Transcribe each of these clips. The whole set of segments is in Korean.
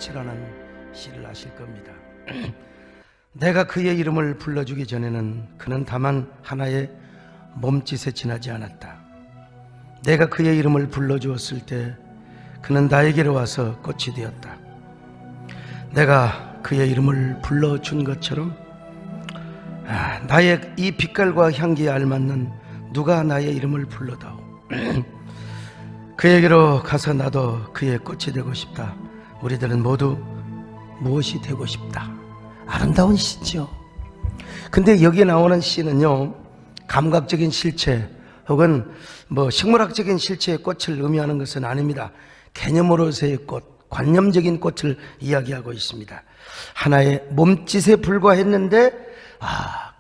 꽃이라는 시를 아실 겁니다. 내가 그의 이름을 불러주기 전에는 그는 다만 하나의 몸짓에 지나지 않았다. 내가 그의 이름을 불러주었을 때 그는 나에게로 와서 꽃이 되었다. 내가 그의 이름을 불러준 것처럼 나의 이 빛깔과 향기에 알맞는 누가 나의 이름을 불러다오. 그에게로 가서 나도 그의 꽃이 되고 싶다. 우리들은 모두 무엇이 되고 싶다. 아름다운 시죠. 근데 여기에 나오는 시는요, 감각적인 실체 혹은 식물학적인 실체의 꽃을 의미하는 것은 아닙니다. 개념으로서의 꽃, 관념적인 꽃을 이야기하고 있습니다. 하나의 몸짓에 불과했는데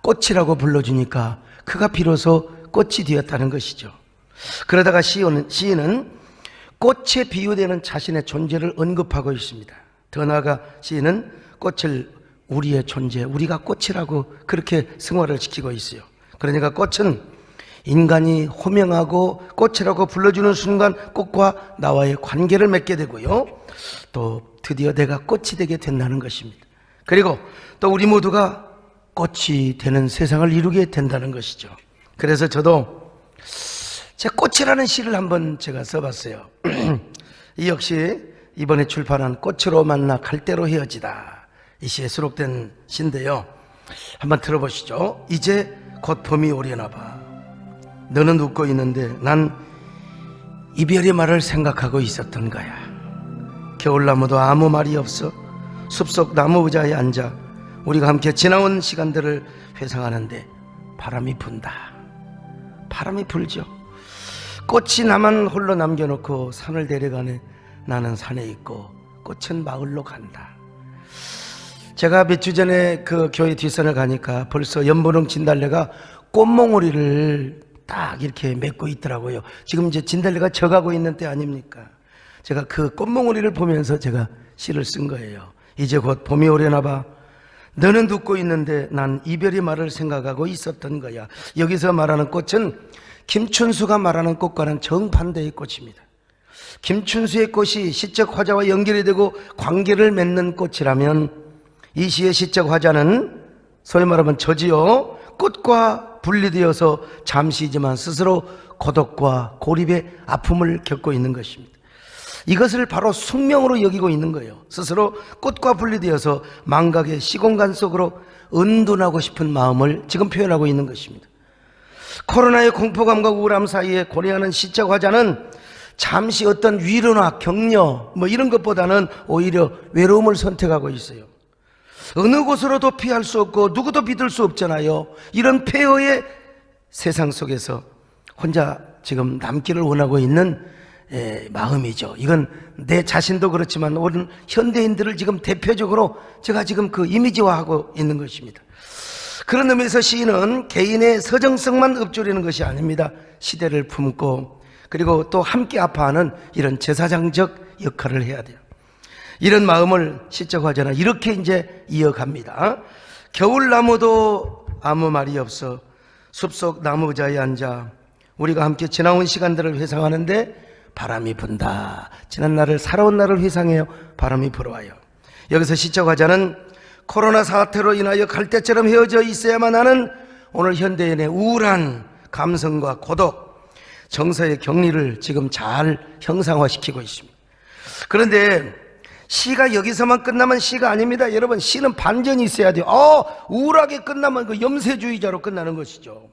꽃이라고 불러주니까 그가 비로소 꽃이 되었다는 것이죠. 그러다가 시인은 꽃에 비유되는 자신의 존재를 언급하고 있습니다. 더 나아가 시인은 꽃을 우리의 존재, 우리가 꽃이라고 그렇게 승화를 시키고 있어요. 그러니까 꽃은 인간이 호명하고 꽃이라고 불러주는 순간 꽃과 나와의 관계를 맺게 되고요, 또 드디어 내가 꽃이 되게 된다는 것입니다. 그리고 또 우리 모두가 꽃이 되는 세상을 이루게 된다는 것이죠. 그래서 저도 제 꽃이라는 시를 한번 제가 써봤어요. 이 역시 이번에 출판한 꽃으로 만나 갈대로 헤어지다, 이 시에 수록된 시인데요. 한번 들어보시죠. 이제 곧 봄이 오려나 봐. 너는 웃고 있는데 난 이별의 말을 생각하고 있었던 거야. 겨울나무도 아무 말이 없어 숲속 나무 의자에 앉아 우리가 함께 지나온 시간들을 회상하는데 바람이 분다. 바람이 불죠. 꽃이 나만 홀로 남겨놓고 산을 데려가네. 나는 산에 있고 꽃은 마을로 간다. 제가 몇 주 전에 그 교회 뒷산을 가니까 벌써 연분홍 진달래가 꽃몽오리를 딱 이렇게 맺고 있더라고요. 지금 이제 진달래가 져가고 있는 때 아닙니까? 제가 그 꽃몽오리를 보면서 제가 시를 쓴 거예요. 이제 곧 봄이 오려나 봐. 너는 웃고 있는데 난 이별의 말을 생각하고 있었던 거야. 여기서 말하는 꽃은 김춘수가 말하는 꽃과는 정반대의 꽃입니다. 김춘수의 꽃이 시적 화자와 연결이 되고 관계를 맺는 꽃이라면 이 시의 시적 화자는 소위 말하면 저지요, 꽃과 분리되어서 잠시이지만 스스로 고독과 고립의 아픔을 겪고 있는 것입니다. 이것을 바로 숙명으로 여기고 있는 거예요. 스스로 꽃과 분리되어서 망각의 시공간 속으로 은둔하고 싶은 마음을 지금 표현하고 있는 것입니다. 코로나의 공포감과 우울함 사이에 고뇌하는 시적 화자는 잠시 어떤 위로나 격려 이런 것보다는 오히려 외로움을 선택하고 있어요. 어느 곳으로도 피할 수 없고 누구도 믿을 수 없잖아요. 이런 폐허의 세상 속에서 혼자 지금 남기를 원하고 있는 마음이죠. 이건 내 자신도 그렇지만 오늘 현대인들을 지금 대표적으로 제가 지금 그 이미지화하고 있는 것입니다. 그런 의미에서 시인은 개인의 서정성만 읊조리는 것이 아닙니다. 시대를 품고 그리고 또 함께 아파하는 이런 제사장적 역할을 해야 돼요. 이런 마음을 시적 화자는 이렇게 이제 이어갑니다. 겨울나무도 아무 말이 없어 숲속 나무 의자에 앉아 우리가 함께 지나온 시간들을 회상하는데 바람이 분다. 지난 날을, 살아온 날을 회상해요. 바람이 불어와요. 여기서 시적 화자는 코로나 사태로 인하여 갈대처럼 헤어져 있어야만 하는 오늘 현대인의 우울한 감성과 고독, 정서의 격리를 지금 잘 형상화시키고 있습니다. 그런데 시가 여기서만 끝나면 시가 아닙니다. 여러분, 시는 반전이 있어야 돼요. 우울하게 끝나면 그 염세주의자로 끝나는 것이죠.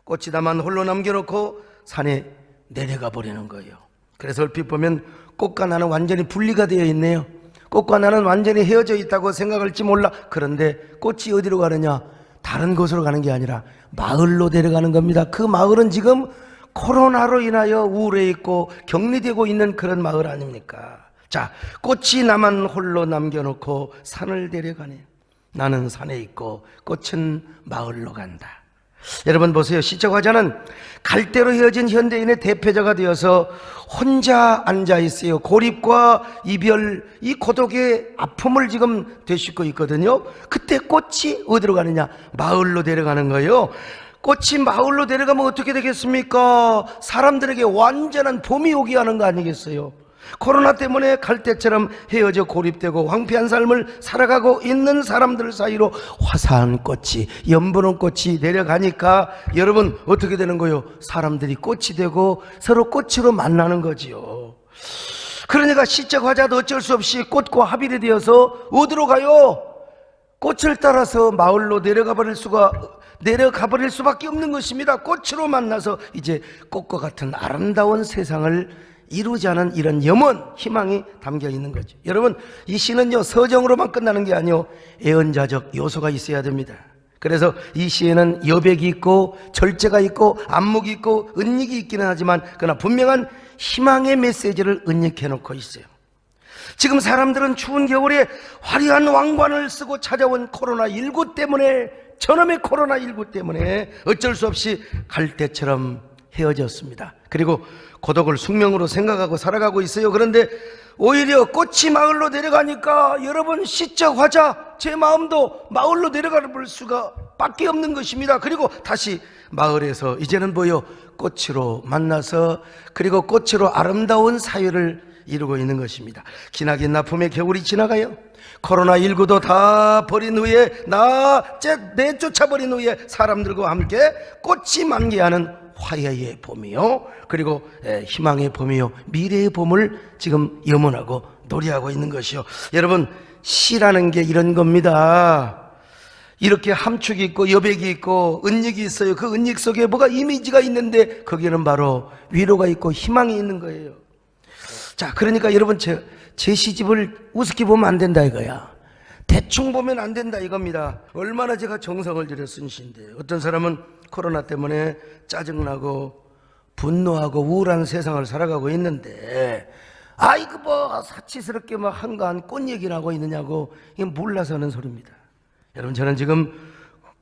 꽃이 다만 홀로 남겨놓고 산에 내려가 버리는 거예요. 그래서 얼핏 보면 꽃과 나는 완전히 분리가 되어 있네요. 꽃과 나는 완전히 헤어져 있다고 생각할지 몰라. 그런데 꽃이 어디로 가느냐? 다른 곳으로 가는 게 아니라 마을로 데려가는 겁니다. 그 마을은 지금 코로나로 인하여 우울해 있고 격리되고 있는 그런 마을 아닙니까? 자, 꽃이 나만 홀로 남겨놓고 산을 데려가네. 나는 산에 있고 꽃은 마을로 간다. 여러분 보세요. 시적 화자는 갈대로 헤어진 현대인의 대표자가 되어서 혼자 앉아 있어요. 고립과 이별, 이 고독의 아픔을 지금 되씹고 있거든요. 그때 꽃이 어디로 가느냐? 마을로 데려가는 거예요. 꽃이 마을로 데려가면 어떻게 되겠습니까? 사람들에게 완전한 봄이 오게 하는 거 아니겠어요? 코로나 때문에 갈대처럼 헤어져 고립되고 황폐한 삶을 살아가고 있는 사람들 사이로 화사한 꽃이, 연분홍 꽃이 내려가니까 여러분 어떻게 되는 거예요? 사람들이 꽃이 되고 서로 꽃으로 만나는 거지요. 그러니까 시적 화자도 어쩔 수 없이 꽃과 합일이 되어서 어디로 가요? 꽃을 따라서 마을로 내려가 버릴 수밖에 없는 것입니다. 꽃으로 만나서 이제 꽃과 같은 아름다운 세상을 이루자는 이런 염원, 희망이 담겨 있는 거죠. 여러분, 이 시는요 서정으로만 끝나는 게 아니요 애언자적 요소가 있어야 됩니다. 그래서 이 시에는 여백이 있고 절제가 있고 안목이 있고 은닉이 있기는 하지만 그러나 분명한 희망의 메시지를 은닉해 놓고 있어요. 지금 사람들은 추운 겨울에 화려한 왕관을 쓰고 찾아온 코로나19 때문에, 저놈의 코로나19 때문에 어쩔 수 없이 갈대처럼 헤어졌습니다. 그리고 고독을 숙명으로 생각하고 살아가고 있어요. 그런데 오히려 꽃이 마을로 내려가니까 여러분 시적 화자, 제 마음도 마을로 내려가 볼 수가 밖에 없는 것입니다. 그리고 다시 마을에서 이제는 뭐요? 꽃으로 만나서 그리고 꽃으로 아름다운 사회를 이루고 있는 것입니다. 기나긴 나품의 겨울이 지나가요. 코로나19도 다 버린 후에 내쫓아버린 후에 사람들과 함께 꽃이 만개하는 화해의 봄이요, 그리고 희망의 봄이요, 미래의 봄을 지금 염원하고 노래하고 있는 것이요. 여러분, 시라는 게 이런 겁니다. 이렇게 함축이 있고 여백이 있고 은닉이 있어요. 그 은닉 속에 뭐가 이미지가 있는데 거기는 바로 위로가 있고 희망이 있는 거예요. 자, 그러니까 여러분 제 시집을 우습게 보면 안 된다 이거야. 대충 보면 안 된다 이겁니다. 얼마나 제가 정성을 들여 쓴 시인데, 어떤 사람은 코로나 때문에 짜증나고 분노하고 우울한 세상을 살아가고 있는데 아이고 뭐 사치스럽게 막 한가한 꽃 얘기를 하고 있느냐고, 이게 몰라서 하는 소리입니다. 여러분, 저는 지금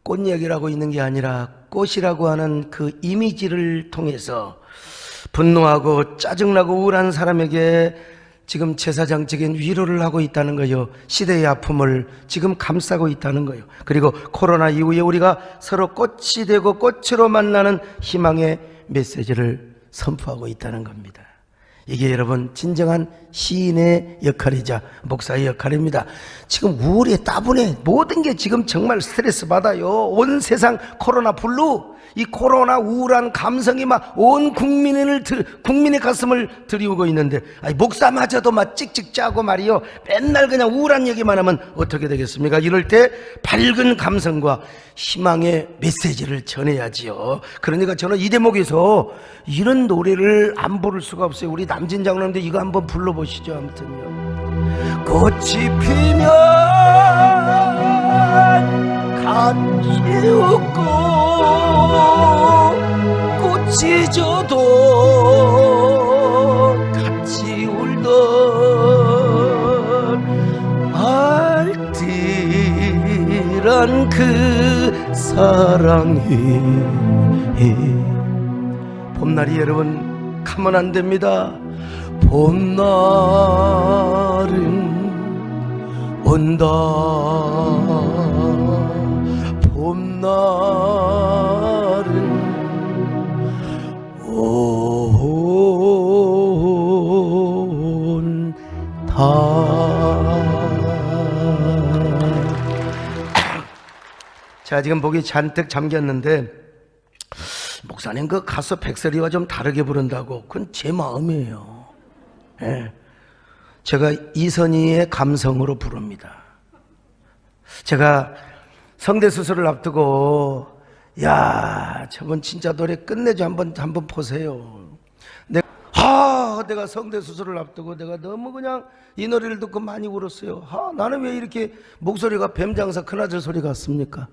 꽃 얘기를 하고 있는 게 아니라 꽃이라고 하는 그 이미지를 통해서 분노하고 짜증나고 우울한 사람에게 지금 제사장적인 위로를 하고 있다는 거예요. 시대의 아픔을 지금 감싸고 있다는 거예요. 그리고 코로나 이후에 우리가 서로 꽃이 되고 꽃으로 만나는 희망의 메시지를 선포하고 있다는 겁니다. 이게 여러분 진정한 시인의 역할이자 목사의 역할입니다. 지금 우울해, 따분해, 모든 게 지금 정말 스트레스 받아요. 온 세상 코로나 블루, 이 코로나 우울한 감성이 막 온 국민의 가슴을 드리우고 있는데, 아니, 목사마저도 막 찍찍 짜고 말이요, 맨날 그냥 우울한 얘기만 하면 어떻게 되겠습니까? 이럴 때 밝은 감성과 희망의 메시지를 전해야지요. 그러니까 저는 이 대목에서 이런 노래를 안 부를 수가 없어요. 우리 남진 장로님도 이거 한번 불러보시죠. 아무튼요, 꽃이 피면 같이 웃고 꽃이 져도 같이 울던 알뜰한 그 사랑이. 봄날이 여러분 가면 안 됩니다. 봄날은 온다. 봄날은 온다. 제가 지금 목이 잔뜩 잠겼는데, 목사님 그 가수 백설이와 좀 다르게 부른다고, 그건 제 마음이에요. 예. 제가 이선희의 감성으로 부릅니다. 제가 성대 수술을 앞두고, 야, 저분 진짜 노래 끝내줘, 한번 보세요. 내가 성대 수술을 앞두고 내가 너무 그냥 이 노래를 듣고 많이 울었어요. 나는 왜 이렇게 목소리가 뱀장사 큰아들 소리 같습니까?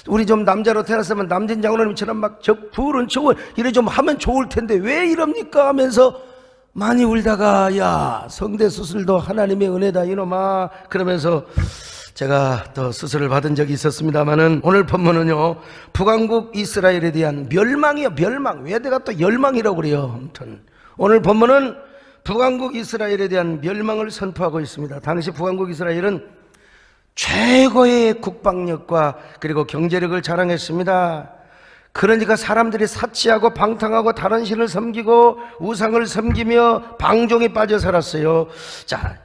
우리 좀 남자로 태어났으면 남진 장로님처럼 막 부른 척을 이래 좀 하면 좋을 텐데 왜 이럽니까 하면서 많이 울다가, 야, 성대 수술도 하나님의 은혜다 이놈아, 그러면서 제가 또 수술을 받은 적이 있었습니다만은, 오늘 본문은요 북왕국 이스라엘에 대한 멸망이요. 멸망. 왜 내가 또 열망이라고 그래요. 아무튼 오늘 본문은 북왕국 이스라엘에 대한 멸망을 선포하고 있습니다. 당시 북왕국 이스라엘은 최고의 국방력과 그리고 경제력을 자랑했습니다. 그러니까 사람들이 사치하고 방탕하고 다른 신을 섬기고 우상을 섬기며 방종에 빠져 살았어요. 자,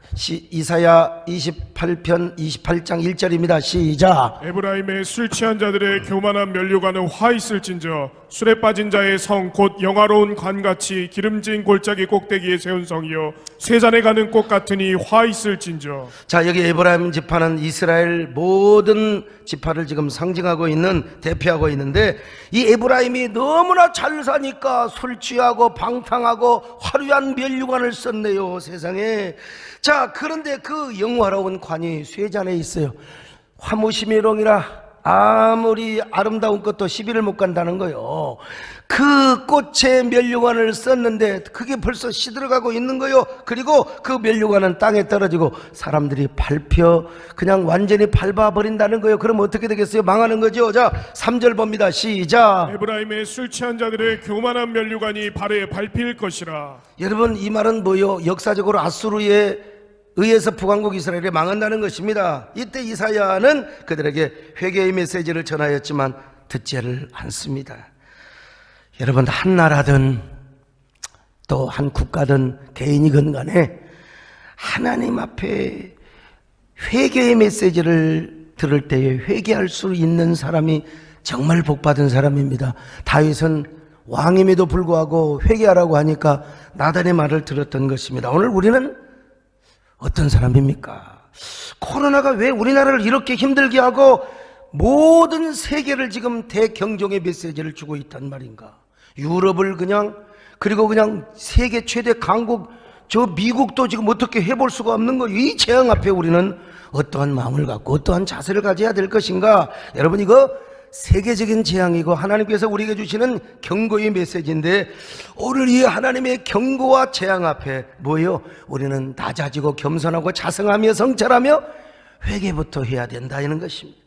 이사야 28편 28장 1절입니다. 시작. 에브라임의 술 취한 자들의 교만한 면류관은 화 있을진저 술에 빠진 자의 성 곧 영화로운 관같이 기름진 골짜기 꼭대기에 세운 성이요 쇠잔에 가는 꽃 같으니 화 있을진저. 자, 여기 에브라임 지파는 이스라엘 모든 지파를 지금 상징하고 있는, 대표하고 있는데, 이 에브라임이 너무나 잘 사니까 술 취하고 방탕하고 화려한 면류관을 썼네요, 세상에. 자, 그런데 그 영화로운 관이 쇠잔에 있어요. 화무시미롱이라 아무리 아름다운 것도 시비를 못 간다는 거요. 그 꽃의 면류관을 썼는데 그게 벌써 시들어가고 있는 거요. 그리고 그 면류관은 땅에 떨어지고 사람들이 밟혀 그냥 완전히 밟아버린다는 거요. 그럼 어떻게 되겠어요? 망하는 거죠. 자, 3절 봅니다. 시작. 에브라임의 술 취한 자들의 교만한 면류관이 발에 밟힐 것이라. 여러분, 이 말은 뭐요? 역사적으로 아수르에 의해서 북왕국 이스라엘이 망한다는 것입니다. 이때 이사야는 그들에게 회개의 메시지를 전하였지만 듣지를 않습니다. 여러분, 한 나라든 또 한 국가든 개인이건 간에 하나님 앞에 회개의 메시지를 들을 때에 회개할 수 있는 사람이 정말 복받은 사람입니다. 다윗은 왕임에도 불구하고 회개하라고 하니까 나단의 말을 들었던 것입니다. 오늘 우리는 어떤 사람입니까? 코로나가 왜 우리나라를 이렇게 힘들게 하고 모든 세계를 지금 대경종의 메시지를 주고 있단 말인가? 유럽을 그리고 그냥 세계 최대 강국 저 미국도 지금 어떻게 해볼 수가 없는 거예요. 이 재앙 앞에 우리는 어떠한 마음을 갖고 어떠한 자세를 가져야 될 것인가? 여러분, 이거 세계적인 재앙이고 하나님께서 우리에게 주시는 경고의 메시지인데, 오늘 이 하나님의 경고와 재앙 앞에 뭐예요? 우리는 낮아지고 겸손하고 자성하며 성찰하며 회개부터 해야 된다는 것입니다.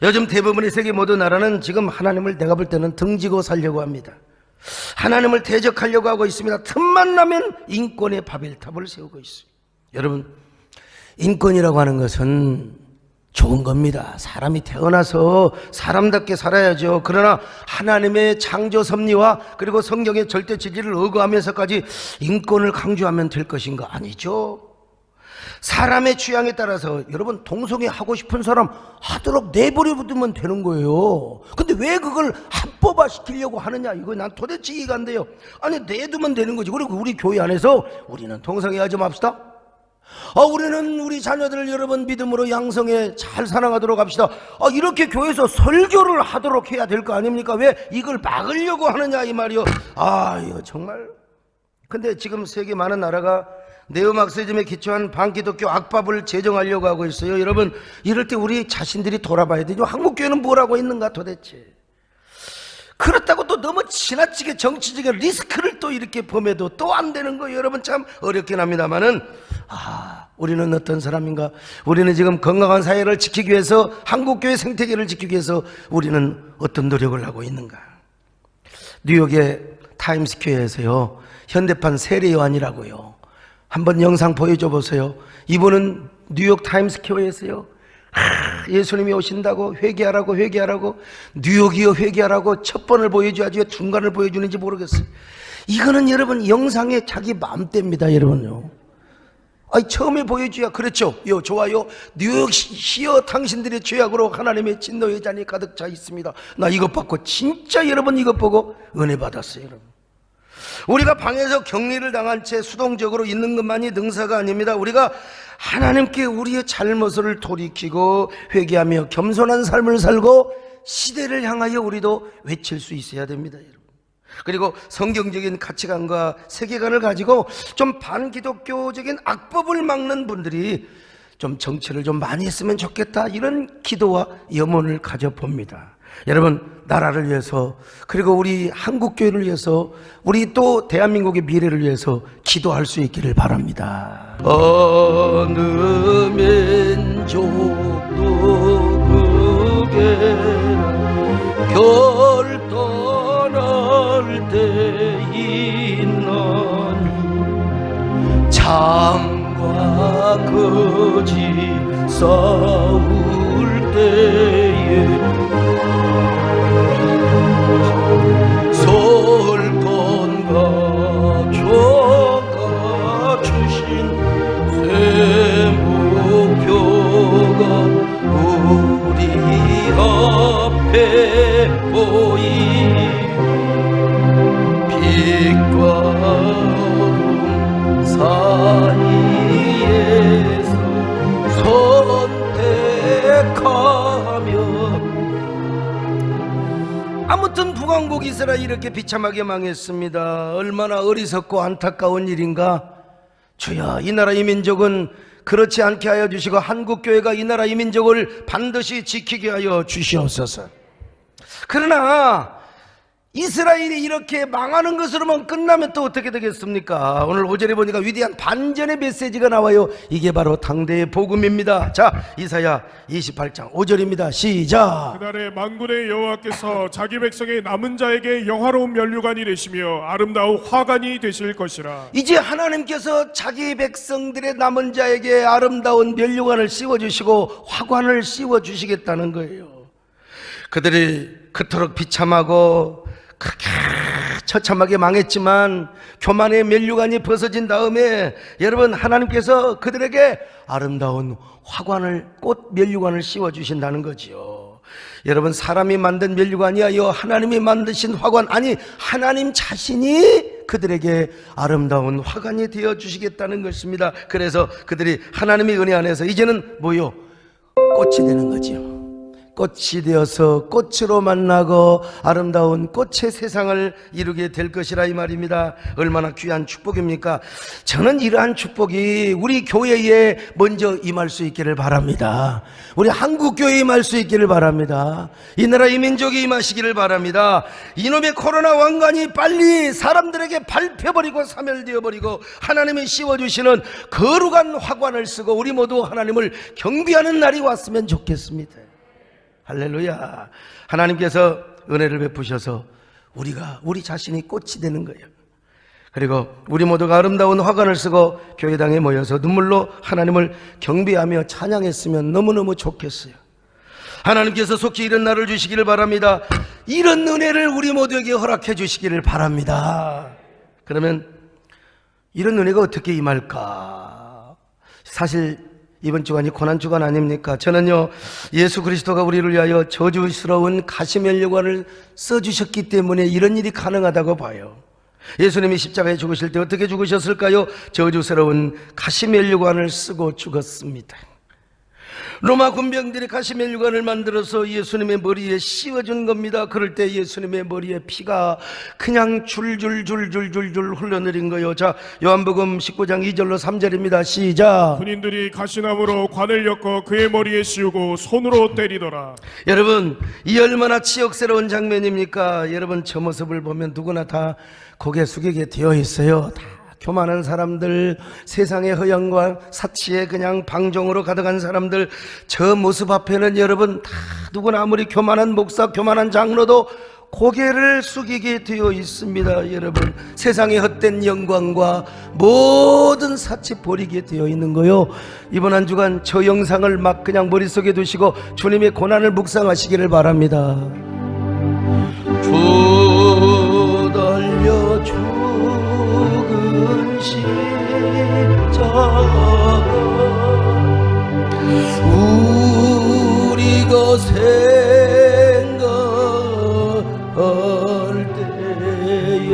요즘 대부분의 세계 모든 나라는 지금 하나님을 내가 볼 때는 등지고 살려고 합니다. 하나님을 대적하려고 하고 있습니다. 틈만 나면 인권의 바벨탑을 세우고 있어요. 여러분, 인권이라고 하는 것은 좋은 겁니다. 사람이 태어나서 사람답게 살아야죠. 그러나 하나님의 창조 섭리와 그리고 성경의 절대 진리를 의거하면서까지 인권을 강조하면 될 것인가? 아니죠. 사람의 취향에 따라서 여러분, 동성애 하고 싶은 사람 하도록 내버려두면 되는 거예요. 근데 왜 그걸 합법화 시키려고 하느냐? 이거 난 도대체 이해가 안 돼요. 아니, 내두면 되는 거지. 그리고 우리 교회 안에서 우리는 동성애 하지 맙시다. 우리는 우리 자녀들을 여러분 믿음으로 양성해 잘 사랑하도록 합시다. 이렇게 교회에서 설교를 하도록 해야 될 거 아닙니까? 왜 이걸 막으려고 하느냐, 이 말이요. 이거 정말. 근데 지금 세계 많은 나라가 네오마르크시즘에 기초한 반기독교 악법을 제정하려고 하고 있어요. 여러분, 이럴 때 우리 자신들이 돌아봐야 되죠. 한국교회는 뭘 하고 있는가 도대체. 그렇다고 또 너무 지나치게 정치적인 리스크를 또 이렇게 범해도 또 안 되는 거예요. 여러분, 참 어렵긴 합니다만은, 우리는 어떤 사람인가? 우리는 지금 건강한 사회를 지키기 위해서, 한국교회 생태계를 지키기 위해서 우리는 어떤 노력을 하고 있는가? 뉴욕의 타임스퀘어에서요, 현대판 세례요한이라고요, 한번 영상 보여줘 보세요. 이분은 뉴욕 타임스퀘어에서요, 예수님이 오신다고 회개하라고 뉴욕이요 회개하라고 첫 번을 보여줘야지 왜 중간을 보여주는지 모르겠어요. 이거는 여러분 영상에 자기 마음대입니다. 여러분요, 처음에 보여줘야 그렇죠. 좋아요. 뉴욕시여 당신들의 죄악으로 하나님의 진노의 잔이 가득 차 있습니다. 나 이것 받고 진짜 여러분 이것 보고 은혜 받았어요. 여러분, 우리가 방에서 격리를 당한 채 수동적으로 있는 것만이 능사가 아닙니다. 우리가 하나님께 우리의 잘못을 돌이키고 회개하며 겸손한 삶을 살고 시대를 향하여 우리도 외칠 수 있어야 됩니다, 여러분. 그리고 성경적인 가치관과 세계관을 가지고 좀 반기독교적인 악법을 막는 분들이 좀 정치를 좀 많이 했으면 좋겠다, 이런 기도와 염원을 가져봅니다. 여러분, 나라를 위해서, 그리고 우리 한국교회를 위해서, 우리 또 대한민국의 미래를 위해서 기도할 수 있기를 바랍니다. 어느 민족도 그게 결 떠날 때 있나니 참과 거짓 싸울 때에 앞에 보이 빛과 어둠 사이에서 선택하며. 아무튼 북왕국 이스라엘이 이렇게 비참하게 망했습니다. 얼마나 어리석고 안타까운 일인가. 주여, 이 나라 이 민족은 그렇지 않게 하여 주시고 한국교회가 이 나라 이 민족을 반드시 지키게 하여 주시옵소서. 그러나 이스라엘이 이렇게 망하는 것으로만 끝나면 또 어떻게 되겠습니까? 오늘 5절에 보니까 위대한 반전의 메시지가 나와요. 이게 바로 당대의 복음입니다. 자, 이사야 28장 5절입니다. 시작. 그날에 만군의 여호와께서 자기 백성의 남은 자에게 영화로운 면류관이 되시며 아름다운 화관이 되실 것이라. 이제 하나님께서 자기 백성들의 남은 자에게 아름다운 면류관을 씌워주시고 화관을 씌워주시겠다는 거예요. 그들이 그토록 비참하고 그렇게 처참하게 망했지만 교만의 면류관이 벗어진 다음에 여러분, 하나님께서 그들에게 아름다운 화관을, 꽃 면류관을 씌워주신다는 거지요. 여러분, 사람이 만든 면류관이 아니요 하나님이 만드신 화관, 아니 하나님 자신이 그들에게 아름다운 화관이 되어주시겠다는 것입니다. 그래서 그들이 하나님의 은혜 안에서 이제는 뭐요? 꽃이 되는 거지요. 꽃이 되어서 꽃으로 만나고 아름다운 꽃의 세상을 이루게 될 것이라 이 말입니다. 얼마나 귀한 축복입니까? 저는 이러한 축복이 우리 교회에 먼저 임할 수 있기를 바랍니다. 우리 한국교회에 임할 수 있기를 바랍니다. 이 나라 이 민족이 임하시기를 바랍니다. 이놈의 코로나 왕관이 빨리 사람들에게 밟혀버리고 사멸되어버리고 하나님이 씌워주시는 거룩한 화관을 쓰고 우리 모두 하나님을 경배하는 날이 왔으면 좋겠습니다. 할렐루야. 하나님께서 은혜를 베푸셔서 우리 자신이 꽃이 되는 거예요. 그리고 우리 모두가 아름다운 화관을 쓰고 교회당에 모여서 눈물로 하나님을 경배하며 찬양했으면 너무너무 좋겠어요. 하나님께서 속히 이런 날을 주시기를 바랍니다. 이런 은혜를 우리 모두에게 허락해 주시기를 바랍니다. 그러면 이런 은혜가 어떻게 임할까? 사실 이번 주간이 고난주간 아닙니까? 저는요, 예수 그리스도가 우리를 위하여 저주스러운 가시면류관을 써주셨기 때문에 이런 일이 가능하다고 봐요. 예수님이 십자가에 죽으실 때 어떻게 죽으셨을까요? 저주스러운 가시면류관을 쓰고 죽었습니다. 로마 군병들이 가시면류관을 만들어서 예수님의 머리에 씌워준 겁니다. 그럴 때 예수님의 머리에 피가 그냥 줄줄 흘러내린 거예요. 자, 요한복음 19장 2절로 3절입니다. 시작. 군인들이 가시나무로 관을 엮어 그의 머리에 씌우고 손으로 때리더라. 여러분, 이 얼마나 치욕스러운 장면입니까? 여러분, 저 모습을 보면 누구나 다 고개 숙이게 되어 있어요. 다 교만한 사람들, 세상의 허영과 사치에 그냥 방종으로 가득한 사람들, 저 모습 앞에는 여러분 다 누구나 아무리 교만한 목사, 교만한 장로도 고개를 숙이게 되어 있습니다. 여러분, 세상의 헛된 영광과 모든 사치 버리게 되어 있는 거요. 이번 한 주간 저 영상을 막 그냥 머릿속에 두시고 주님의 고난을 묵상하시기를 바랍니다. 주 달려 죽은 십자가 우리가 생각할 때에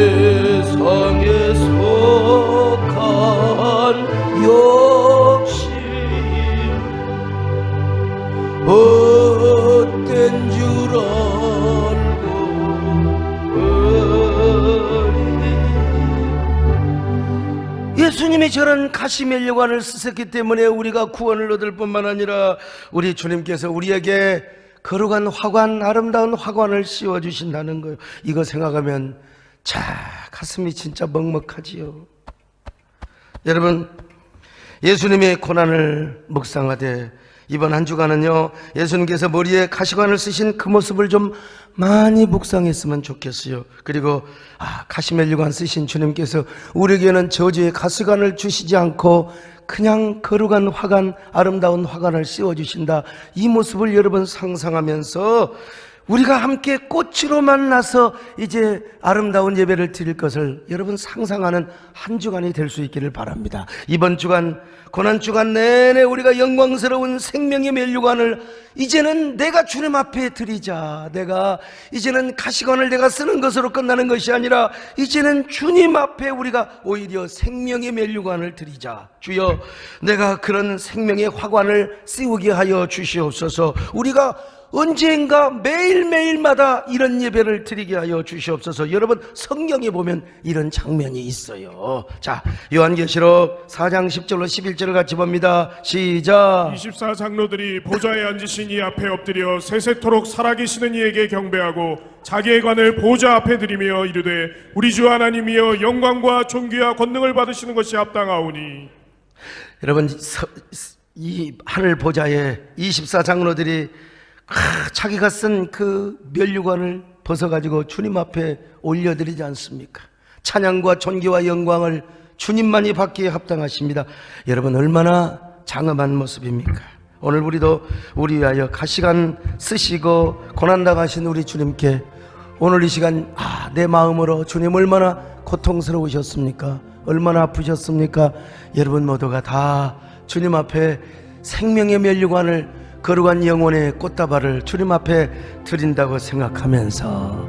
세상에 속한 욕심 헛된 줄 알고 예수님이 저런 가시면류관을 쓰셨기 때문에 우리가 구원을 얻을 뿐만 아니라 우리 주님께서 우리에게 거룩한 화관, 아름다운 화관을 씌워주신다는 거예요. 이거 생각하면 가슴이 진짜 먹먹하지요. 여러분, 예수님의 고난을 묵상하되 이번 한 주간은요, 예수님께서 머리에 가시관을 쓰신 그 모습을 좀 많이 묵상했으면 좋겠어요. 그리고 가시면류관 쓰신 주님께서 우리에게는 저주의 가시관을 주시지 않고 그냥 거룩한 화관, 아름다운 화관을 씌워주신다. 이 모습을 여러분 상상하면서 우리가 함께 꽃으로 만나서 이제 아름다운 예배를 드릴 것을 여러분 상상하는 한 주간이 될 수 있기를 바랍니다. 이번 주간, 고난주간 내내 우리가 영광스러운 생명의 면류관을 이제는 내가 주님 앞에 드리자. 내가 이제는 가시관을 내가 쓰는 것으로 끝나는 것이 아니라 이제는 주님 앞에 우리가 오히려 생명의 면류관을 드리자. 주여, 내가 그런 생명의 화관을 씌우게 하여 주시옵소서. 우리가 언젠가 매일매일마다 이런 예배를 드리게 하여 주시옵소서. 여러분, 성경에 보면 이런 장면이 있어요. 자, 요한계시록 4장 10절로 11절을 같이 봅니다. 시작. 24장로들이 보좌에 앉으신 이 앞에 엎드려 세세토록 살아계시는 이에게 경배하고 자기의 관을 보좌 앞에 드리며 이르되 우리 주 하나님이여 영광과 존귀와 권능을 받으시는 것이 합당하오니. 여러분, 이 하늘 보좌에 24장로들이 자기가 쓴 그 면류관을 벗어가지고 주님 앞에 올려드리지 않습니까? 찬양과 존귀와 영광을 주님만이 받기에 합당하십니다. 여러분, 얼마나 장엄한 모습입니까? 오늘 우리도 우리 위하여 가시관 쓰시고 고난당하신 우리 주님께 오늘 이 시간 내 마음으로 주님 얼마나 고통스러우셨습니까? 얼마나 아프셨습니까? 여러분 모두가 다 주님 앞에 생명의 면류관을 거룩한 영혼의 꽃다발을 주님 앞에 드린다고 생각하면서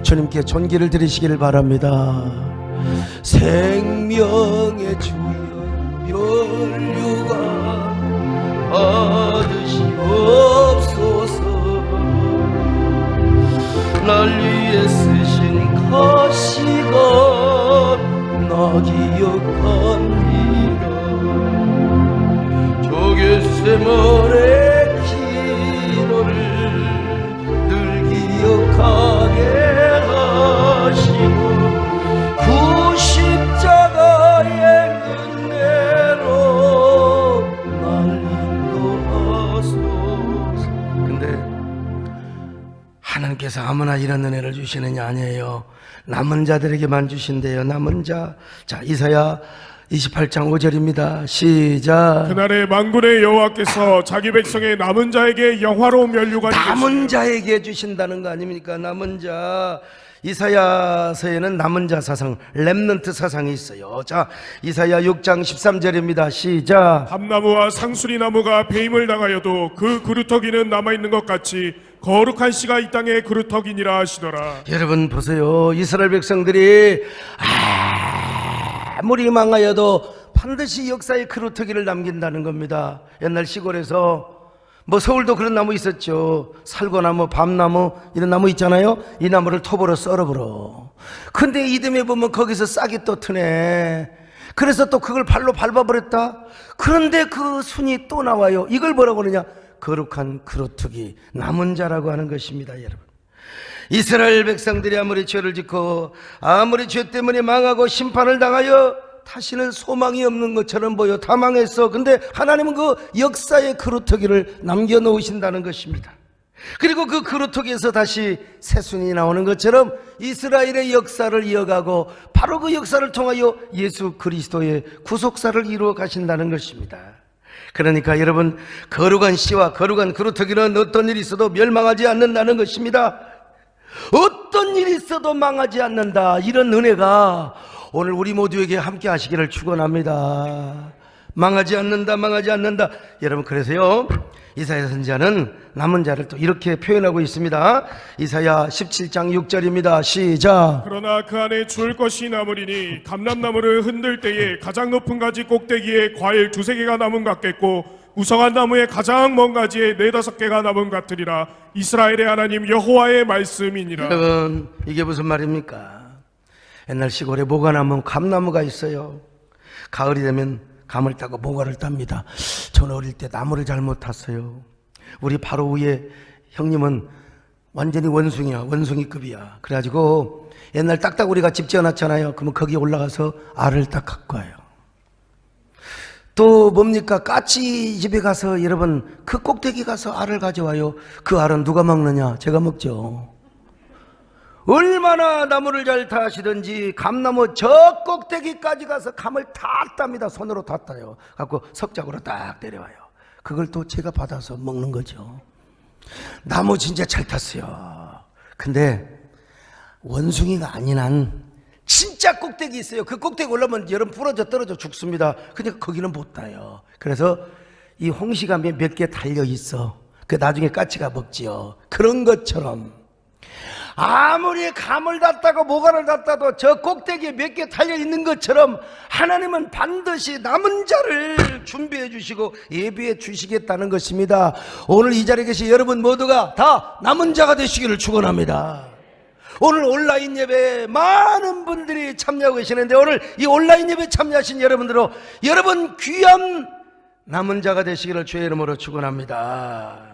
주님께 존귀를 드리시기를 바랍니다. 생명의 주여 면류관 받으시옵소서. 날 위해 쓰신 가시관 나 기억합니다. 겟세마네 기도를 늘 기억하게 하시고 그 십자가의 은혜로 날 인도하소서. 근데 하나님께서 아무나 이런 은혜를 주시느냐? 아니에요. 남은 자들에게만 주신대요. 남은 자. 자, 이사야 28장 5절입니다. 시작. 그날에 만군의 여호와께서 자기 백성의 남은 자에게 영화로운 면류관이 남은 자에게 주신다는 거 아닙니까? 남은 자. 이사야서에는 남은 자 사상, 렘넌트 사상이 있어요. 자, 이사야 6장 13절입니다. 시작. 감나무와 상수리나무가 배임을 당하여도 그 그루터기는 남아있는 것 같이 거룩한 씨가 이 땅의 그루터기니라 하시더라. 여러분 보세요. 이스라엘 백성들이 아무리 망하여도 반드시 역사의 그루터기를 남긴다는 겁니다. 옛날 시골에서 서울도 그런 나무 있었죠. 살구나무, 밤나무 이런 나무 있잖아요. 이 나무를 톱으로 썰어버려. 근데 이듬해 보면 거기서 싹이 또 트네. 그래서 또 그걸 발로 밟아버렸다. 그런데 그 순이 또 나와요. 이걸 뭐라고 그러냐? 거룩한 그루터기, 남은 자라고 하는 것입니다. 여러분, 이스라엘 백성들이 아무리 죄를 짓고 아무리 죄 때문에 망하고 심판을 당하여 다시는 소망이 없는 것처럼 보여. 다 망했어. 근데 하나님은 그 역사의 그루터기를 남겨놓으신다는 것입니다. 그리고 그 그루터기에서 다시 새순이 나오는 것처럼 이스라엘의 역사를 이어가고 바로 그 역사를 통하여 예수 그리스도의 구속사를 이루어 가신다는 것입니다. 그러니까 여러분, 거룩한 씨와 거룩한 그루터기는 어떤 일이 있어도 멸망하지 않는다는 것입니다. 어떤 일이 있어도 망하지 않는다. 이런 은혜가 오늘 우리 모두에게 함께 하시기를 축원합니다. 망하지 않는다, 망하지 않는다. 여러분, 그래서요, 이사야 선지자는 남은 자를 또 이렇게 표현하고 있습니다. 이사야 17장 6절입니다. 시작. 그러나 그 안에 주울 것이 남으리니 감람나무를 흔들 때에 가장 높은 가지 꼭대기에 과일 2-3개가 남은 같겠고 우성한 나무의 가장 먼 가지에 4-5개가 남은 같으리라. 이스라엘의 하나님 여호와의 말씀이니라. 여러분, 이게 무슨 말입니까? 옛날 시골에 모가 나무, 감나무가 있어요. 가을이 되면 감을 따고 모가를 땁니다. 저는 어릴 때 나무를 잘 못 탔어요. 우리 바로 위에 형님은 완전히 원숭이야, 원숭이급이야. 그래가지고 옛날 딱따구리가 집 지어놨잖아요. 그러면 거기 올라가서 알을 딱 갖고 와요. 또 뭡니까? 까치 집에 가서 여러분 그 꼭대기 가서 알을 가져와요. 그 알은 누가 먹느냐? 제가 먹죠. 얼마나 나무를 잘 타시든지 감나무 저 꼭대기까지 가서 감을 다 땁니다. 손으로 다 따요. 갖고 석작으로 딱 내려와요. 그걸 또 제가 받아서 먹는 거죠. 나무 진짜 잘 탔어요. 근데 원숭이가 아닌 한 진짜 꼭대기 있어요. 그 꼭대기 올라오면 여러분 부러져 떨어져 죽습니다. 근데 거기는 못 타요. 그래서 이 홍시감에 몇 개 달려 있어. 그 나중에 까치가 먹지요. 그런 것처럼 아무리 감을 닫다고 모가를 닫다도 저 꼭대기에 몇 개 달려 있는 것처럼 하나님은 반드시 남은 자를 준비해 주시고 예비해 주시겠다는 것입니다. 오늘 이 자리에 계신 여러분 모두가 다 남은 자가 되시기를 축원합니다. 오늘 온라인 예배에 많은 분들이 참여하고 계시는데 오늘 이 온라인 예배에 참여하신 여러분들로 여러분 귀한 남은 자가 되시기를 주의 이름으로 축원합니다.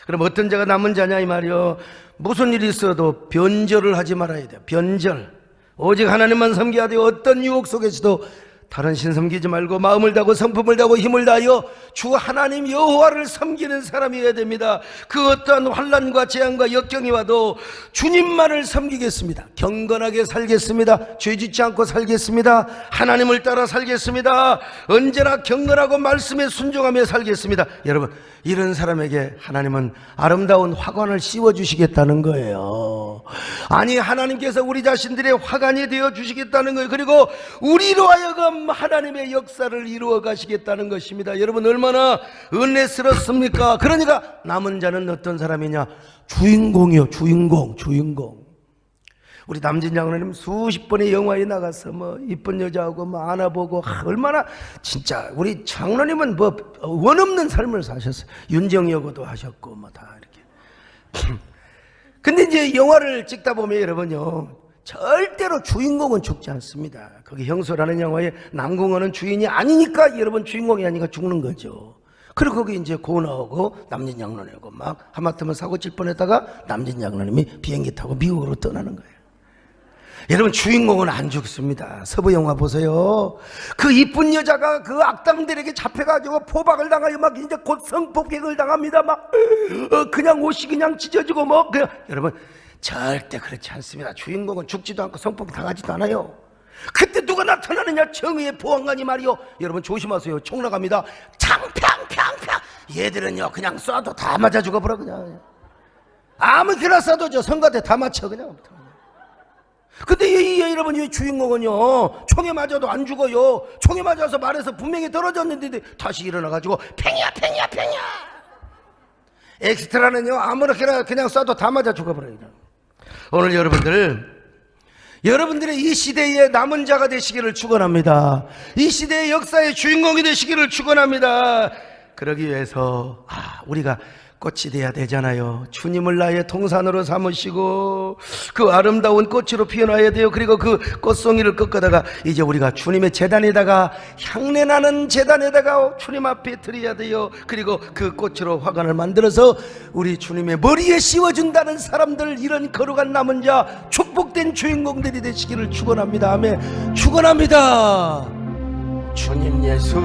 그럼 어떤 자가 남은 자냐 이 말이요. 무슨 일이 있어도 변절을 하지 말아야 돼요. 변절. 오직 하나님만 섬겨야 돼요. 어떤 유혹 속에서도 다른 신 섬기지 말고 마음을 다하고 성품을 다하고 힘을 다하여 주 하나님 여호와를 섬기는 사람이어야 됩니다. 그 어떠한 환난과 재앙과 역경이 와도 주님만을 섬기겠습니다. 경건하게 살겠습니다. 죄짓지 않고 살겠습니다. 하나님을 따라 살겠습니다. 언제나 경건하고 말씀에 순종하며 살겠습니다. 여러분, 이런 사람에게 하나님은 아름다운 화관을 씌워주시겠다는 거예요. 아니, 하나님께서 우리 자신들의 화관이 되어주시겠다는 거예요. 그리고 우리로 하여금 하나님의 역사를 이루어 가시겠다는 것입니다. 여러분, 얼마나 은혜스럽습니까? 그러니까 남은 자는 어떤 사람이냐? 주인공이요. 주인공. 우리 남진 장로님 수십 번의 영화에 나가서 뭐 이쁜 여자하고 뭐 안아보고 얼마나 진짜 우리 장로님은 뭐 원없는 삶을 사셨어요. 윤정여고도 하셨고 뭐 다 이렇게. 근데 이제 영화를 찍다 보면 여러분요, 절대로 주인공은 죽지 않습니다. 거기 형소라는 영화에 남궁원은 주인이 아니니까 여러분 주인공이 아니니까 죽는 거죠. 그리고 거기 이제 고 나오고 남진 장로님하고 막 하마터면 사고 칠 뻔했다가 남진 장로님이 비행기 타고 미국으로 떠나는 거예요. 여러분, 주인공은 안 죽습니다. 서부 영화 보세요. 그 이쁜 여자가 그 악당들에게 잡혀가지고 포박을 당하여 막 이제 곧 성폭행을 당합니다. 막 그냥 옷이 그냥 찢어지고 뭐 그냥. 여러분, 절대 그렇지 않습니다. 주인공은 죽지도 않고 성폭행 당하지도 않아요. 그때 누가 나타나느냐? 정의의 보안관이 말이요. 여러분 조심하세요. 총 나갑니다. 탕평평평. 얘들은요 그냥 쏴도 다 맞아 죽어버려. 그냥 아무렇게나 쏴도 저 성가대 다 맞춰 그냥. 근데 여러분, 이 주인공은요 총에 맞아도 안 죽어요. 총에 맞아서 말에서 분명히 떨어졌는데 다시 일어나가지고 팽이야. 엑스트라는요 아무렇게나 그냥 쏴도 다 맞아 죽어버려요. 오늘 여러분들의 이 시대의 남은 자가 되시기를 축원합니다. 이 시대의 역사의 주인공이 되시기를 축원합니다. 그러기 위해서 우리가 꽃이 돼야 되잖아요. 주님을 나의 동산으로 삼으시고 그 아름다운 꽃으로 피어나야 돼요. 그리고 그 꽃송이를 꺾어다가 이제 우리가 주님의 제단에다가 향내나는 제단에다가 주님 앞에 드려야 돼요. 그리고 그 꽃으로 화관을 만들어서 우리 주님의 머리에 씌워준다는 사람들, 이런 거룩한 남은 자, 축복된 주인공들이 되시기를 축원합니다. 아멘. 축원합니다. 주님 예수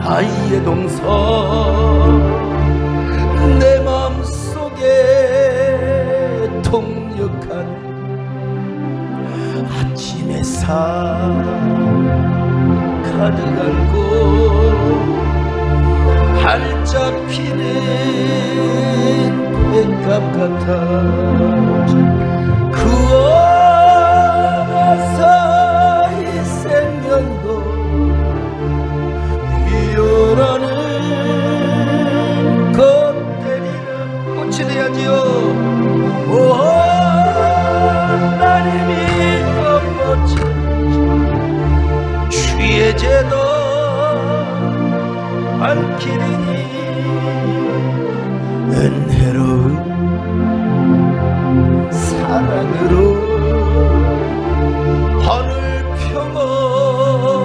아이의 동서 내 마음속에 통역한 아침 햇살 가득한 곳 활짝 피는 백합 같아 그 안에서 이 생명도 피어나는 꽃이 돼야지요. 오 하나님이 꽃꽃이 주의 제도 밝히리니 은혜로운 사랑으로 하늘 평원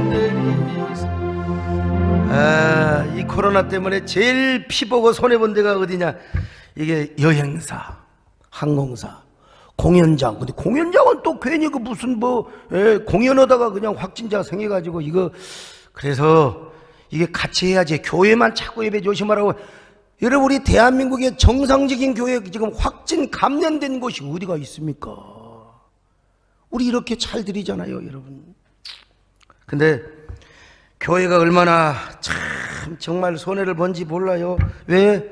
내리소. 이 코로나 때문에 제일 피보고 손해본 데가 어디냐? 이게 여행사, 항공사, 공연장. 근데 공연장은 또 괜히 그 무슨 공연하다가 그냥 확진자 생겨가지고 이거. 그래서 이게 같이 해야지. 교회만 자꾸 예배 조심하라고. 여러분, 우리 대한민국의 정상적인 교회 지금 확진 감염된 곳이 어디가 있습니까? 우리 이렇게 잘 드리잖아요, 여러분. 근데 교회가 얼마나 참 참 정말 손해를 본지 몰라요. 왜?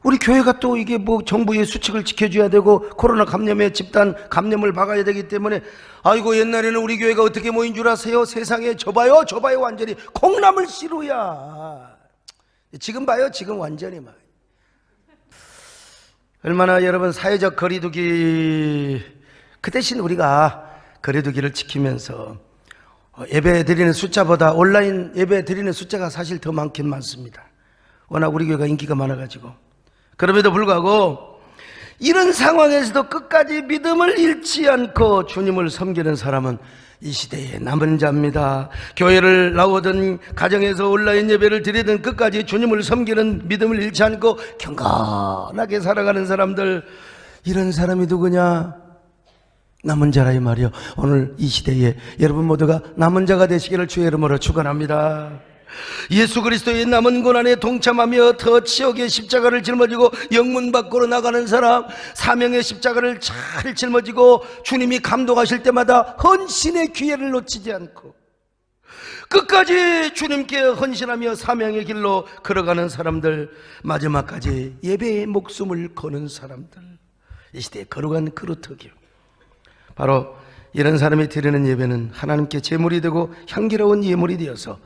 우리 교회가 또 이게 뭐 정부의 수칙을 지켜줘야 되고 코로나 감염에 집단 감염을 막아야 되기 때문에 아이고 옛날에는 우리 교회가 어떻게 모인 줄 아세요? 세상에 저봐요 완전히 콩나물 시루야. 지금 봐요 지금 완전히 막 얼마나 여러분 사회적 거리두기 그 대신 우리가 거리두기를 지키면서 예배 드리는 숫자보다 온라인 예배 드리는 숫자가 사실 더 많긴 많습니다. 워낙 우리 교회가 인기가 많아가지고 그럼에도 불구하고 이런 상황에서도 끝까지 믿음을 잃지 않고 주님을 섬기는 사람은 이 시대의 남은 자입니다. 교회를 나오든 가정에서 온라인 예배를 드리든 끝까지 주님을 섬기는 믿음을 잃지 않고 경건하게 살아가는 사람들, 이런 사람이 누구냐? 남은 자라 이 말이요. 오늘 이 시대에 여러분 모두가 남은 자가 되시기를 주의 이름으로 축원합니다. 예수 그리스도의 남은 고난에 동참하며 더 지옥의 십자가를 짊어지고 영문 밖으로 나가는 사람, 사명의 십자가를 잘 짊어지고 주님이 감동하실 때마다 헌신의 기회를 놓치지 않고 끝까지 주님께 헌신하며 사명의 길로 걸어가는 사람들, 마지막까지 예배의 목숨을 거는 사람들, 이 시대의 거룩한 그루터기요. 바로 이런 사람이 드리는 예배는 하나님께 제물이 되고 향기로운 예물이 되어서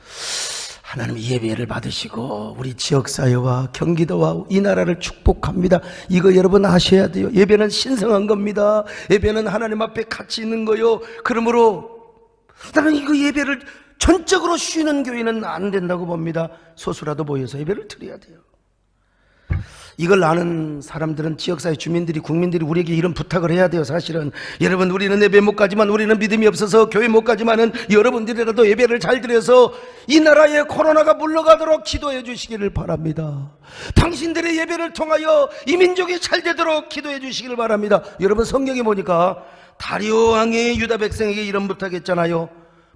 하나님의 예배를 받으시고 우리 지역사회와 경기도와 이 나라를 축복합니다. 이거 여러분 아셔야 돼요. 예배는 신성한 겁니다. 예배는 하나님 앞에 가치 있는 거요. 그러므로 나는 이거 예배를 전적으로 쉬는 교회는 안 된다고 봅니다. 소수라도 모여서 예배를 드려야 돼요. 이걸 아는 사람들은 지역사회 주민들이, 국민들이 우리에게 이런 부탁을 해야 돼요. 사실은 여러분, 우리는 예배 못 가지만, 우리는 믿음이 없어서 교회 못 가지만은 여러분들이라도 예배를 잘 드려서 이 나라의 코로나가 물러가도록 기도해 주시기를 바랍니다. 당신들의 예배를 통하여 이 민족이 잘 되도록 기도해 주시기를 바랍니다. 여러분, 성경에 보니까 다리오 왕이 유다 백성에게 이런 부탁했잖아요.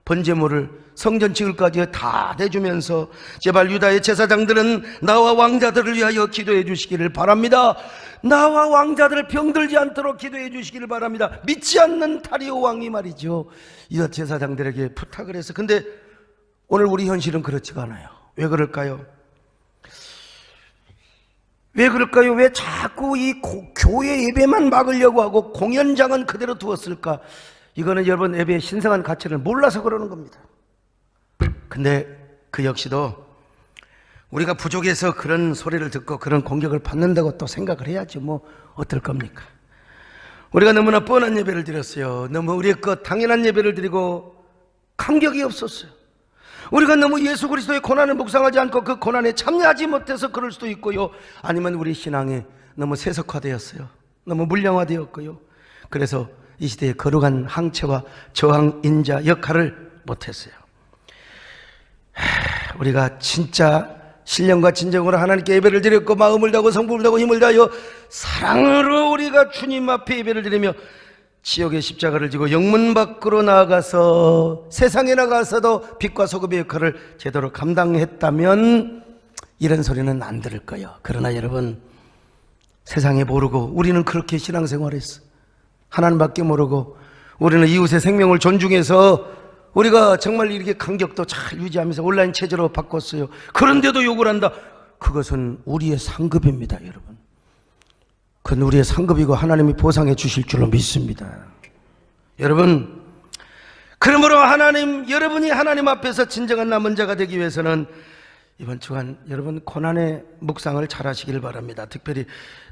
번제물을 성전 지을까지 다 대주면서 제발 유다의 제사장들은 나와 왕자들을 위하여 기도해 주시기를 바랍니다. 나와 왕자들 병들지 않도록 기도해 주시기를 바랍니다. 믿지 않는 다리오 왕이 말이죠, 유다 제사장들에게 부탁을 해서. 근데 오늘 우리 현실은 그렇지가 않아요. 왜 그럴까요? 왜 그럴까요? 왜 자꾸 이 교회 예배만 막으려고 하고 공연장은 그대로 두었을까? 이거는 여러분 예배의 신성한 가치를 몰라서 그러는 겁니다. 근데 그 역시도 우리가 부족해서 그런 소리를 듣고 그런 공격을 받는다고 또 생각을 해야지 뭐 어떨 겁니까? 우리가 너무나 뻔한 예배를 드렸어요. 너무 우리의 것 당연한 예배를 드리고 감격이 없었어요. 우리가 너무 예수 그리스도의 고난을 묵상하지 않고 그 고난에 참여하지 못해서 그럴 수도 있고요. 아니면 우리 신앙이 너무 세속화되었어요. 너무 물량화되었고요. 그래서 이 시대의 거룩한 항체와 저항인자 역할을 못했어요. 우리가 진짜 신령과 진정으로 하나님께 예배를 드렸고 마음을 다하고 성품을 다하고 힘을 다하여 사랑으로 우리가 주님 앞에 예배를 드리며 지옥의 십자가를 지고 영문 밖으로 나아가서 세상에 나가서도 빛과 소금의 역할을 제대로 감당했다면 이런 소리는 안 들을 거예요. 그러나 여러분, 세상에 모르고 우리는 그렇게 신앙생활했어. 하나님밖에 모르고 우리는 이웃의 생명을 존중해서 우리가 정말 이렇게 간격도 잘 유지하면서 온라인 체제로 바꿨어요. 그런데도 욕을 한다. 그것은 우리의 상급입니다, 여러분. 그건 우리의 상급이고 하나님이 보상해 주실 줄로 믿습니다. 여러분, 그러므로 여러분이 하나님 앞에서 진정한 남은 자가 되기 위해서는 이번 주간 여러분 고난의 묵상을 잘 하시길 바랍니다. 특별히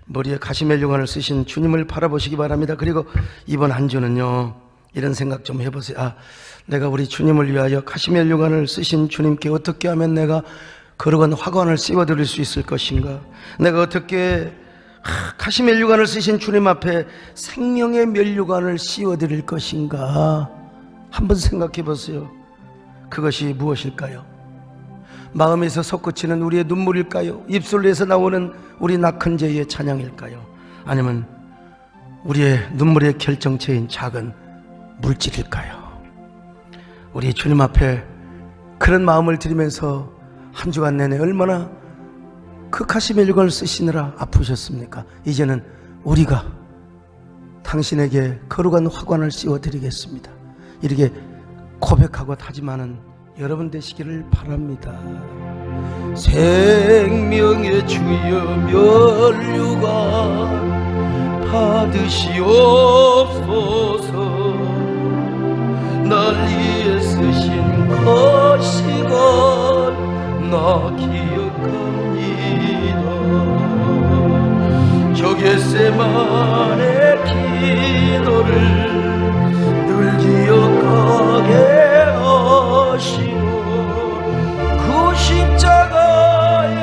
머리에 가시멜류관을 쓰신 주님을 바라보시기 바랍니다. 그리고 이번 한 주는요, 이런 생각 좀 해보세요. 내가 우리 주님을 위하여 가시멜류관을 쓰신 주님께 어떻게 하면 내가 거룩한 화관을 씌워드릴 수 있을 것인가? 내가 어떻게 가시멜류관을 쓰신 주님 앞에 생명의 면류관을 씌워드릴 것인가? 한번 생각해 보세요. 그것이 무엇일까요? 마음에서 솟구치는 우리의 눈물일까요? 입술에서 나오는 우리 낙헌제의 찬양일까요? 아니면 우리의 눈물의 결정체인 작은 물질일까요? 우리 주님 앞에 그런 마음을 드리면서 한 주간 내내 얼마나 그 가시멜류관을 쓰시느라 아프셨습니까? 이제는 우리가 당신에게 거룩한 화관을 씌워드리겠습니다. 이렇게 고백하고 다짐하는 여러분 되시기를 바랍니다. 생명의 주여 면류관 받으시옵소서. 날 위해 쓰신 것이건 나 기억합니다. 저 겟세마네 기도를 늘 기억하게 하시고 그 십자가의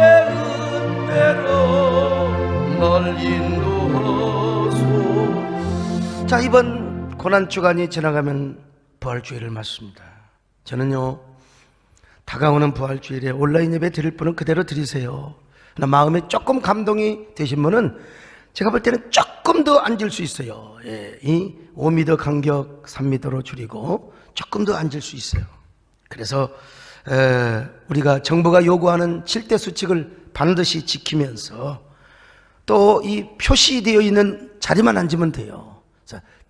은혜로 날 인도하소. 자, 이번 고난주간이 지나가면 부활주일을 맞습니다. 저는요, 다가오는 부활주일에 온라인 예배 드릴 분은 그대로 드리세요. 마음에 조금 감동이 되신 분은 제가 볼 때는 조금 더 앉을 수 있어요. 이 5m 간격 3m로 줄이고 조금 더 앉을 수 있어요. 그래서 우리가 정부가 요구하는 7대 수칙을 반드시 지키면서 또 이 표시되어 있는 자리만 앉으면 돼요.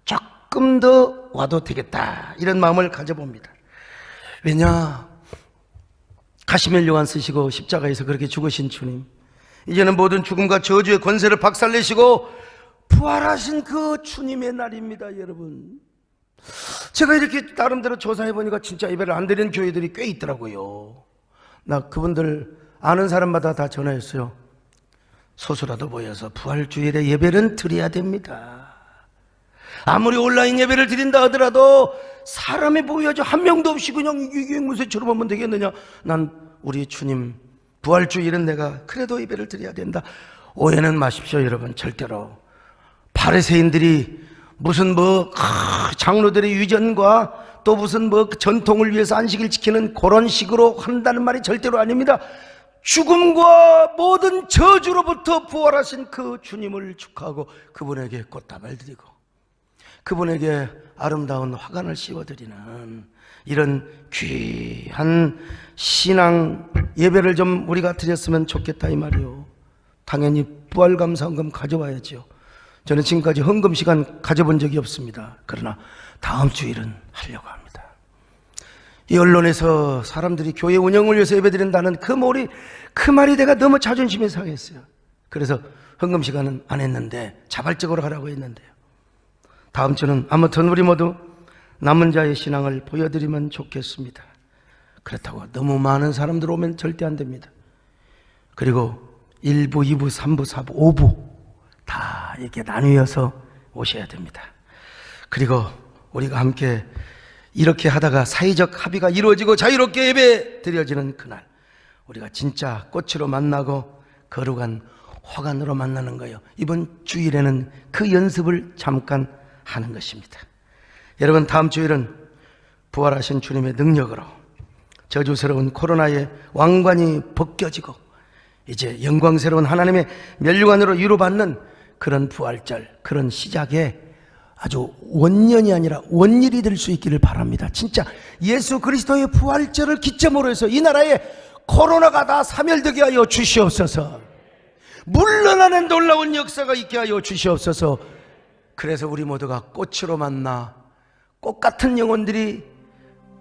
조금 더 와도 되겠다, 이런 마음을 가져봅니다. 왜냐, 가시면류관 쓰시고 십자가에서 그렇게 죽으신 주님, 이제는 모든 죽음과 저주의 권세를 박살내시고 부활하신 그 주님의 날입니다. 여러분, 제가 이렇게 나름대로 조사해보니까 진짜 예배를 안 드리는 교회들이 꽤 있더라고요. 나 그분들 아는 사람마다 다 전화했어요. 소수라도 모여서 부활주일에 예배는 드려야 됩니다. 아무리 온라인 예배를 드린다 하더라도 사람이 모여서 한 명도 없이 그냥 이게 무쇠처럼 하면 되겠느냐. 난 우리 주님 부활주일은 내가 그래도 예배를 드려야 된다. 오해는 마십시오 여러분. 절대로 바리새인들이 무슨 장로들의 유전과 또 무슨 전통을 위해서 안식일 지키는 그런 식으로 한다는 말이 절대로 아닙니다. 죽음과 모든 저주로부터 부활하신 그 주님을 축하하고 그분에게 꽃다발 드리고 그분에게 아름다운 화관을 씌워드리는 이런 귀한 신앙 예배를 좀 우리가 드렸으면 좋겠다, 이 말이요. 당연히 부활감사헌금 가져와야죠. 저는 지금까지 헌금 시간 가져본 적이 없습니다. 그러나 다음 주일은 하려고 합니다. 이 언론에서 사람들이 교회 운영을 위해서 예배드린다는 그 말이 내가 너무 자존심이 상했어요. 그래서 헌금 시간은 안 했는데 자발적으로 하라고 했는데요. 다음 주는 아무튼 우리 모두 남은 자의 신앙을 보여드리면 좋겠습니다. 그렇다고 너무 많은 사람들 오면 절대 안 됩니다. 그리고 1부, 2부, 3부, 4부, 5부 다 이렇게 나뉘어서 오셔야 됩니다. 그리고 우리가 함께 이렇게 하다가 사회적 합의가 이루어지고 자유롭게 예배 드려지는 그날, 우리가 진짜 꽃으로 만나고 거룩한 화관으로 만나는 거예요. 이번 주일에는 그 연습을 잠깐 하는 것입니다. 여러분, 다음 주일은 부활하신 주님의 능력으로 저주스러운 코로나의 왕관이 벗겨지고 이제 영광스러운 하나님의 면류관으로 위로받는 그런 부활절, 그런 시작에 아주 원년이 아니라 원일이 될 수 있기를 바랍니다. 진짜 예수 그리스도의 부활절을 기점으로 해서 이 나라에 코로나가 다 사멸되게 하여 주시옵소서. 물러나는 놀라운 역사가 있게 하여 주시옵소서. 그래서 우리 모두가 꽃으로 만나 꽃 같은 영혼들이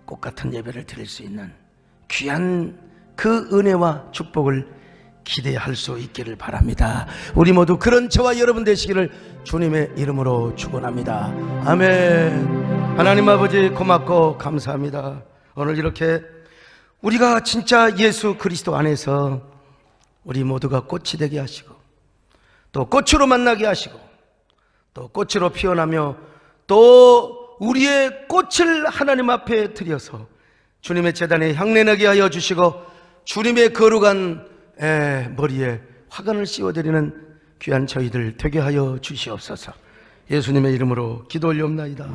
꽃 같은 예배를 드릴 수 있는 귀한 그 은혜와 축복을 기대할 수 있기를 바랍니다. 우리 모두 그런 저와 여러분 되시기를 주님의 이름으로 축원합니다. 아멘. 하나님 아버지 고맙고 감사합니다. 오늘 이렇게 우리가 진짜 예수 그리스도 안에서 우리 모두가 꽃이 되게 하시고 또 꽃으로 만나게 하시고 또 꽃으로 피어나며 또 우리의 꽃을 하나님 앞에 드려서 주님의 제단에 향내나게 하여 주시고 주님의 거룩한 머리에 화관을 씌워드리는 귀한 저희들 되게 하여 주시옵소서. 예수님의 이름으로 기도 올리옵나이다.